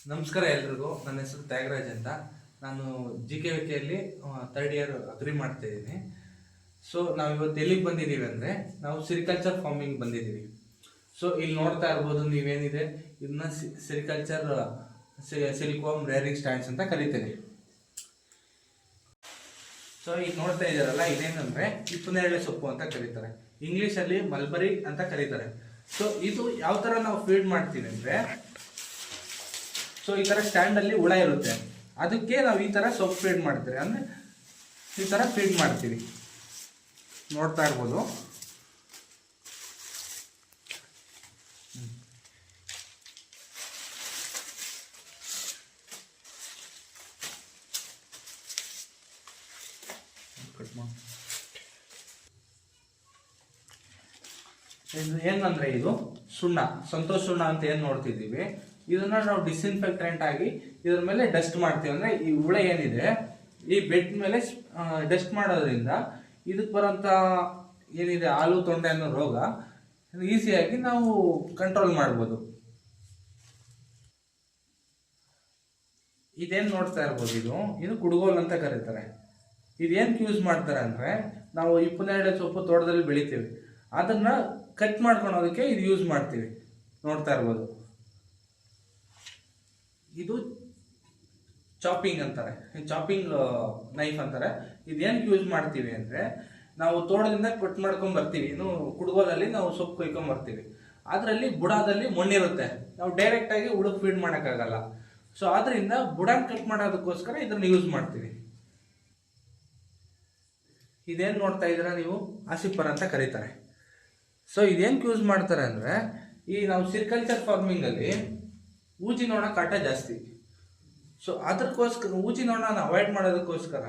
ನಮಸ್ಕಾರ ಎಲ್ರಿಗೂ. ನನ್ನ ಹೆಸರು ತ್ಯಾಗರಾಜ್ ಅಂತ. ನಾನು GKVKಯಲ್ಲಿ 3rd ಇಯರ್ ಅಗ್ರಿ ಮಾಡ್ತಾ ಇದ್ದೀನಿ. ಸೊ ನಾವು ಇವತ್ತು ಎಲ್ಲಿಗೆ ಬಂದಿದ್ದೀವಿ ಅಂದರೆ ನಾವು ಸಿರಿಕಲ್ಚರ್ ಫಾರ್ಮಿಂಗ್ ಬಂದಿದ್ದೀವಿ. ಸೊ ಇಲ್ಲಿ ನೋಡ್ತಾ ಇರ್ಬೋದು ನೀವೇನಿದೆ, ಇದನ್ನ ಸಿರಿಕಲ್ಚರ್ ಸಿಲ್ಕ್ವಾರ್ಮ್ ರೇರಿಂಗ್ ಸ್ಟ್ಯಾಂಡ್ಸ್ ಅಂತ ಕರಿತೀವಿ. ಸೊ ಈಗ ನೋಡ್ತಾ ಇದ್ದಾರಲ್ಲ, ಇದೇನಂದ್ರೆ ಇಪ್ಪನೇರಳೆ ಸೊಪ್ಪು ಅಂತ ಕರೀತಾರೆ, ಇಂಗ್ಲೀಷಲ್ಲಿ ಮಲ್ಬರಿ ಅಂತ ಕರೀತಾರೆ. ಸೊ ಇದು ಯಾವ ಥರ ನಾವು ಫೀಡ್ ಮಾಡ್ತೀವಿ ಅಂದರೆ, ಸೊ ಈ ಥರ ಸ್ಟ್ಯಾಂಡಲ್ಲಿ ಹುಳ ಇರುತ್ತೆ, ಅದಕ್ಕೆ ನಾವು ಈ ಥರ ಸೊಪ್ಪು ಫೀಡ್ ಮಾಡ್ತೀವಿ. ಅಂದರೆ ಈ ಥರ ಫೀಡ್ ಮಾಡ್ತೀವಿ, ನೋಡ್ತಾ ಇರ್ಬೋದು. ಏನಂದ್ರೆ ಇದು ಸುಣ್ಣ, ಸಂತೋಷ್ ಸುಣ್ಣ ಅಂತ ಏನ್ ನೋಡ್ತಿದ್ದೀವಿ, ಇದನ್ನ ನಾವು ಡಿಸ್ಇನ್ಫೆಕ್ಟೆಂಟ್ ಆಗಿ ಇದ್ರ ಮೇಲೆ ಡಸ್ಟ್ ಮಾಡ್ತೀವಿ. ಅಂದ್ರೆ ಈ ಹುಳ ಏನಿದೆ ಈ ಬೆಡ್ ಮೇಲೆ ಡಸ್ಟ್ ಮಾಡೋದ್ರಿಂದ ಇದಕ್ಕೆ ಬರೋಂಥ ಏನಿದೆ ಹಾಲು ತೊಂಡೆ ಅನ್ನೋ ರೋಗ ಈಸಿಯಾಗಿ ನಾವು ಕಂಟ್ರೋಲ್ ಮಾಡ್ಬೋದು. ಇದೇನ್ ನೋಡ್ತಾ ಇರ್ಬೋದು, ಇದು ಕುಡುಗೋಲ್ ಅಂತ ಕರೀತಾರೆ. ಇದೇನಕ್ಕೆ ಯೂಸ್ ಮಾಡ್ತಾರೆ ಅಂದ್ರೆ, ನಾವು ಇಪ್ಪನೇರಳೆ ಸೊಪ್ಪು ತೋಟದಲ್ಲಿ ಬೆಳಿತೀವಿ, ಅದನ್ನ ಕಟ್ ಮಾಡ್ಕೊಳೋದಕ್ಕೆ ಇದು ಯೂಸ್ ಮಾಡ್ತೀವಿ. ನೋಡ್ತಾ ಇರ್ಬೋದು, ಇದು ಚಾಪಿಂಗ್ ಅಂತಾರೆ, ಚಾಪಿಂಗ್ ನೈಫ್ ಅಂತಾರೆ. ಇದೇನಕ್ಕೆ ಯೂಸ್ ಮಾಡ್ತೀವಿ ಅಂದ್ರೆ, ನಾವು ತೋಟದಿಂದ ಕಟ್ ಮಾಡ್ಕೊಂಡ್ ಬರ್ತೀವಿ, ಇನ್ನು ಕುಡುಗೋಲಲ್ಲಿ ನಾವು ಸೊಪ್ಪು ಕೊಯ್ಕೊಂಡ್ ಬರ್ತೀವಿ, ಅದರಲ್ಲಿ ಬುಡದಲ್ಲಿ ಮಣ್ಣಿರುತ್ತೆ, ನಾವು ಡೈರೆಕ್ಟ್ ಆಗಿ ಹುಡುಕ್ ಫೀಡ್ ಮಾಡೋಕ್ಕಾಗಲ್ಲ. ಸೊ ಆದ್ರಿಂದ ಬುಡನ್ ಕಟ್ ಮಾಡೋದಕ್ಕೋಸ್ಕರ ಇದನ್ನ ಯೂಸ್ ಮಾಡ್ತೀವಿ. ಇದೇನ್ ನೋಡ್ತಾ ಇದ್ದೀರಾ ನೀವು, ಆಸಿಫರ್ ಅಂತ ಕರೀತಾರೆ. ಸೊ ಇದೇನಕ್ಕೆ ಯೂಸ್ ಮಾಡ್ತಾರೆ ಅಂದ್ರೆ, ಈ ನಾವು ಸಿರಿಕಲ್ಚರ್ ಫಾರ್ಮಿಂಗ್ ಅಲ್ಲಿ ಊಜಿ ನೊಣ ಕಾಟ ಜಾಸ್ತಿ. ಸೊ ಅದಕ್ಕೋಸ್ಕರ ಊಜಿ ನೊಣನ ಅವಾಯ್ಡ್ ಮಾಡೋದಕ್ಕೋಸ್ಕರ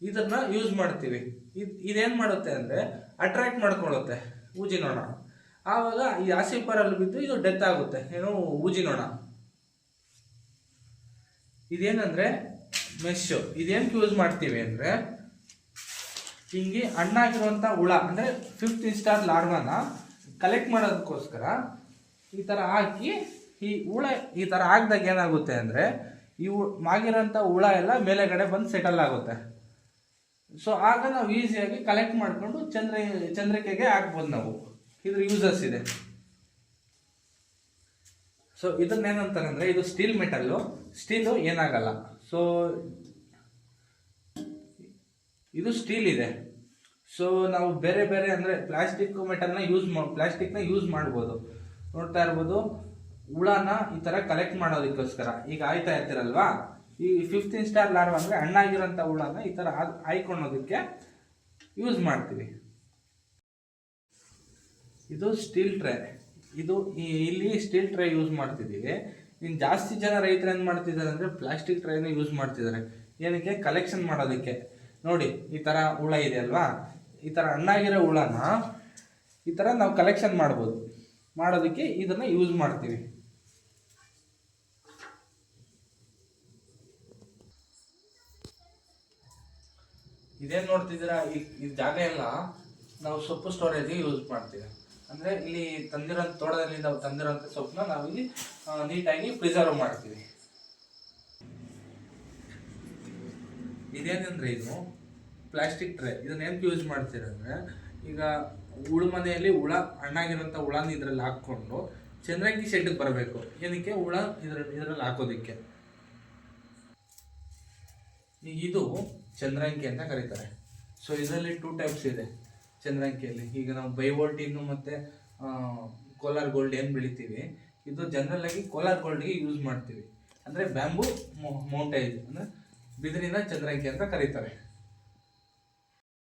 ಇದನ್ನ ಯೂಸ್ ಮಾಡ್ತೀವಿ. ಇದೇನ್ ಮಾಡುತ್ತೆ ಅಂದ್ರೆ ಅಟ್ರಾಕ್ಟ್ ಮಾಡ್ಕೊಳ್ಳುತ್ತೆ ಊಜಿ ನೊಣ, ಆವಾಗ ಈ ಆಸಿಫರ್ ಅಲ್ಲಿ ಬಿದ್ದು ಇದು ಡೆತ್ ಆಗುತ್ತೆ, ಏನು ಊಜಿ ನೊಣ. ಇದೇನಂದ್ರೆ ಮೆಶ್. ಇದೇನಕ್ಕೆ ಯೂಸ್ ಮಾಡ್ತೀವಿ ಅಂದ್ರೆ, ಹಿಂಗೆ ಹಣ್ಣಾಗಿರುವಂತ ಹುಳ ಅಂದ್ರೆ 5th ಇನ್ಸ್ಟಾರ್ ಲಾರ್ವಾನ ಕಲೆಕ್ಟ್ ಮಾಡೋದಕ್ಕೋಸ್ಕರ ಈ ತರ ಹಾಕಿ, ಈ ಹುಳ ಈ ತರ ಹಾಕಿದಾಗ ಏನಾಗುತ್ತೆ ಅಂದ್ರೆ, ಈ ಮಾಗಿರೋಂಥ ಹುಳ ಎಲ್ಲ ಮೇಲೆಗಡೆ ಬಂದು ಸೆಟಲ್ ಆಗುತ್ತೆ. ಸೊ ಆಗ ನಾವು ಈಸಿಯಾಗಿ ಕಲೆಕ್ಟ್ ಮಾಡ್ಕೊಂಡು ಚಂದ್ರಿಕೆಗೆ ಹಾಕ್ಬೋದು ನಾವು. ಇದ್ರ ಯೂಸಸ್ ಇದೆ. ಸೊ ಇದನ್ನೇನಂತಾರೆ ಅಂದ್ರೆ, ಇದು ಸ್ಟೀಲ್ ಮೆಟಲ್ಲು, ಸ್ಟೀಲು ಏನಾಗಲ್ಲ. ಸೊ ಇದು ಸ್ಟೀಲ್ ಇದೆ. ಸೊ ನಾವು ಬೇರೆ ಬೇರೆ ಅಂದ್ರೆ ಪ್ಲಾಸ್ಟಿಕ್ ಮೆಟಲ್ನ ಪ್ಲಾಸ್ಟಿಕ್ನ ಯೂಸ್ ಮಾಡ್ಬೋದು. ನೋಡ್ತಾ ಇರ್ಬೋದು, ಹುಳನ ಈ ತರ ಕಲೆಕ್ಟ್ ಮಾಡೋದಕ್ಕೋಸ್ಕರ ಈಗ ಆಯ್ತಾ ಇರ್ತಿರಲ್ವಾ, ಈ 5th ಇನ್ಸ್ಟಾರ್ ಲಾರ್ವಾ ಅಂದ್ರೆ ಹಣ್ಣಾಗಿರೋಂಥ ಹುಳನ ಈ ತರ ಆಯ್ಕೊಳ್ಳೋದಕ್ಕೆ ಯೂಸ್ ಮಾಡ್ತೀವಿ. ಇದು ಸ್ಟೀಲ್ ಟ್ರೇ. ಇದು ಇಲ್ಲಿ ಸ್ಟೀಲ್ ಟ್ರೇ ಯೂಸ್ ಮಾಡ್ತಿದ್ದೀವಿ. ಇನ್ನು ಜಾಸ್ತಿ ಜನ ರೈತರು ಏನ್ ಮಾಡ್ತಿದ್ದಾರೆ ಅಂದ್ರೆ, ಪ್ಲಾಸ್ಟಿಕ್ ಟ್ರೇನ ಯೂಸ್ ಮಾಡ್ತಿದ್ದಾರೆ. ಏನಕ್ಕೆ? ಕಲೆಕ್ಷನ್ ಮಾಡೋದಕ್ಕೆ. ನೋಡಿ, ಈ ತರ ಹುಳ ಇದೆ ಅಲ್ವಾ, ಈ ತರ ಹಣ್ಣಾಗಿರೋ ಹುಳನ ಈ ತರ ನಾವು ಕಲೆಕ್ಷನ್ ಮಾಡ್ಬೋದು. ಮಾಡೋದಕ್ಕೆ ಇದನ್ನ ಯೂಸ್ ಮಾಡ್ತೀವಿ. ಇದೇನ್ ನೋಡ್ತಿದ್ದೀರಾ, ಈ ಜಾಗ ಎಲ್ಲ ನಾವು ಸೊಪ್ಪು ಸ್ಟೋರೇಜ್ಗೆ ಯೂಸ್ ಮಾಡ್ತೀವಿ. ಅಂದ್ರೆ ಇಲ್ಲಿ ತೋಟದಲ್ಲಿ ನಾವು ತಂದಿರೋಂಥ ಸೊಪ್ಪನ್ನ ನಾವಿಲ್ಲಿ ನೀಟಾಗಿ ಪ್ರಿಸರ್ವ್ ಮಾಡ್ತೀವಿ. ಇದೇನಂದ್ರೆ, ಇದು ಪ್ಲಾಸ್ಟಿಕ್ ಟ್ರೇ. ಇದನ್ನ ಏನಕ್ಕೆ ಯೂಸ್ ಮಾಡ್ತೀರಂದ್ರೆ, ಈಗ ಮನೆಯಲ್ಲಿ ಹುಳ ಹಣ್ಣಾಗಿರೋಂಥ ಹುಳನ ಇದ್ರಲ್ಲಿ ಹಾಕ್ಕೊಂಡು ಚಂದ್ರಂಗಿ ಶೆಡ್ಗೆ ಬರಬೇಕು. ಏನಕ್ಕೆ? ಹುಳ ಇದ್ರಲ್ಲಿ ಹಾಕೋದಿಕ್ಕೆ. ಇದು ಚಂದ್ರಂಗಿ ಅಂತ ಕರೀತಾರೆ. ಸೊ ಇದರಲ್ಲಿ 2 ಟೈಪ್ಸ್ ಇದೆ ಚಂದ್ರಂಗಿಯಲ್ಲಿ. ಈಗ ನಾವು ಬೈವೋಲ್ಟಿನ್ ಮತ್ತೆ ಕೋಲಾರ್ ಗೋಲ್ಡ್ ಏನು ಬೆಳಿತೀವಿ, ಇದು ಜನರಲ್ ಆಗಿ ಕೋಲಾರ್ ಗೋಲ್ಡ್ಗೆ ಯೂಸ್ ಮಾಡ್ತೀವಿ. ಅಂದ್ರೆ ಬ್ಯಾಂಬೂ ಮೌಂಟೇಜ್ ಅಂದ್ರೆ ಬಿದಿರಿನ ಚಂದ್ರಂಗಿ ಅಂತ ಕರೀತಾರೆ.